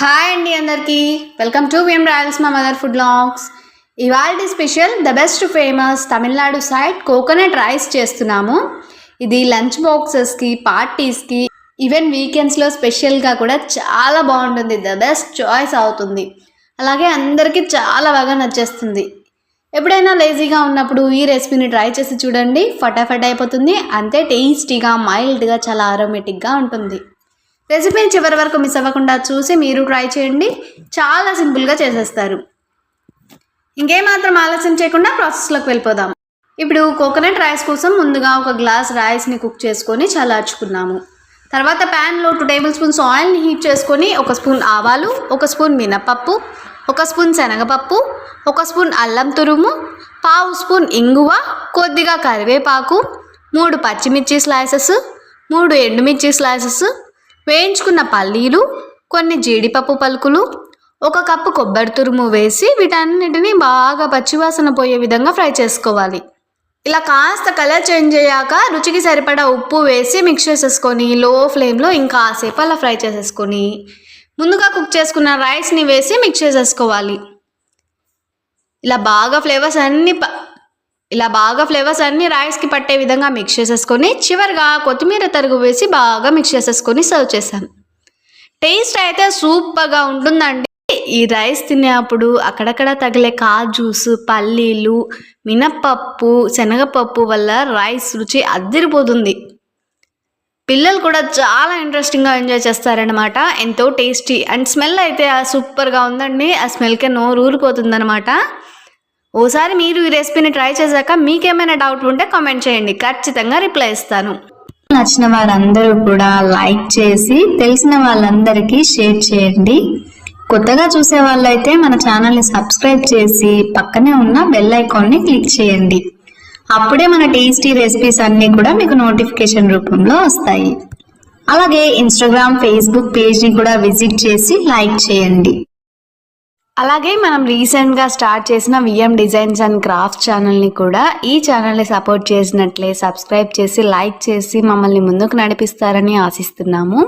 Hi అండి అందరికీ welcome to VM Royals మా మదర్ ఫుడ్ బ్లాగ్స్. ఇవాల్టి special the best famous Tamil Nadu side coconut rice చేస్తున్నాము. ఇది లంచ్ బాక్సెస్కి, పార్టీస్కి, ఈవెన్ వీకెండ్స్లో స్పెషల్గా కూడా చాలా బాగుంటుంది. ద బెస్ట్ చాయిస్ అవుతుంది. అలాగే అందరికీ చాలా బాగా నచ్చేస్తుంది. ఎప్పుడైనా లేజీగా ఉన్నప్పుడు ఈ రెసిపీని ట్రై చేసి చూడండి. ఫటాఫట్ అయిపోతుంది. అంతే టేస్టీగా, మైల్డ్గా, చాలా అరోమేటిక్గా ఉంటుంది. రెసిపీని చివరి వరకు మిస్ అవ్వకుండా చూసి మీరు ట్రై చేయండి. చాలా సింపుల్గా చేసేస్తారు. ఇంకేమాత్రం ఆలస్యం చేయకుండా ప్రాసెస్లోకి వెళ్ళిపోదాం. ఇప్పుడు కోకోనట్ రైస్ కోసం ముందుగా ఒక గ్లాస్ రైస్ని కుక్ చేసుకొని చల్లార్చుకున్నాము. తర్వాత ప్యాన్లో 2 టేబుల్ స్పూన్స్ ఆయిల్ని హీట్ చేసుకొని 1 స్పూన్ ఆవాలు, 1 స్పూన్ మినపప్పు, 1 స్పూన్ శనగపప్పు, 1 స్పూన్ అల్లం తురుము, 1/2 స్పూన్ ఇంగువ, కొద్దిగా కరివేపాకు, 3 పచ్చిమిర్చి స్లైసెస్, 3 ఎండుమిర్చి స్లైసెస్, వేయించుకున్న పల్లీలు, కొన్ని జీడిపప్పు పలుకులు, 1 కప్పు కొబ్బరి తురుము వేసి వీటన్నిటిని బాగా పచ్చివాసన పోయే విధంగా ఫ్రై చేసుకోవాలి. ఇలా కాస్త కలర్ చేంజ్ అయ్యాక రుచికి సరిపడా ఉప్పు వేసి మిక్స్ చేసేసుకొని లో ఫ్లేమ్లో ఇంకా కాసేపు అలా ఫ్రై చేసేసుకొని ముందుగా కుక్ చేసుకున్న రైస్ని వేసి మిక్స్ చేసేసుకోవాలి. ఇలా బాగా ఫ్లేవర్స్ అన్నీ రైస్కి పట్టే విధంగా మిక్స్ చేసేసుకొని చివరిగా కొత్తిమీర తరుగు వేసి బాగా మిక్స్ చేసేసుకొని సర్వ్ చేశాను. టేస్ట్ అయితే సూపర్గా ఉంటుందండి. ఈ రైస్ తినేప్పుడు అక్కడక్కడ తగిలే కాజూస్, పల్లీలు, మినప్పప్పు, శనగపప్పు వల్ల రైస్ రుచి అద్దిరిపోతుంది. పిల్లలు కూడా చాలా ఇంట్రెస్టింగ్గా ఎంజాయ్ చేస్తారనమాట. ఎంతో టేస్టీ అండ్ స్మెల్ అయితే సూపర్గా ఉందండి. ఆ స్మెల్కే నోరు ఊరిపోతుందనమాట. ఓసారి మీరు ఈ రెసిపీని ట్రై చేశాక మీకేమైనా డౌట్ ఉంటే కామెంట్ చేయండి. ఖచ్చితంగా రిప్లై ఇస్తాను. నచ్చిన వారందరూ కూడా లైక్ చేసి తెలిసిన వాళ్ళందరికీ షేర్ చేయండి. కొత్తగా చూసే వాళ్ళైతే మన ఛానల్ని సబ్స్క్రైబ్ చేసి పక్కనే ఉన్న బెల్ ఐకాన్ని క్లిక్ చేయండి. అప్పుడే మన టేస్టీ రెసిపీస్ అన్నీ కూడా మీకు నోటిఫికేషన్ రూపంలో వస్తాయి. అలాగే ఇన్స్టాగ్రామ్, ఫేస్బుక్ పేజ్ని కూడా విజిట్ చేసి లైక్ చేయండి. అలాగే మనం రీసెంట్గా స్టార్ట్ చేసిన విఎం డిజైన్స్ అండ్ క్రాఫ్ట్స్ ఛానల్ని కూడా ఈ ఛానల్ని సపోర్ట్ చేసినట్లే సబ్స్క్రైబ్ చేసి లైక్ చేసి మమ్మల్ని ముందుకు నడిపిస్తారని ఆశిస్తున్నాము.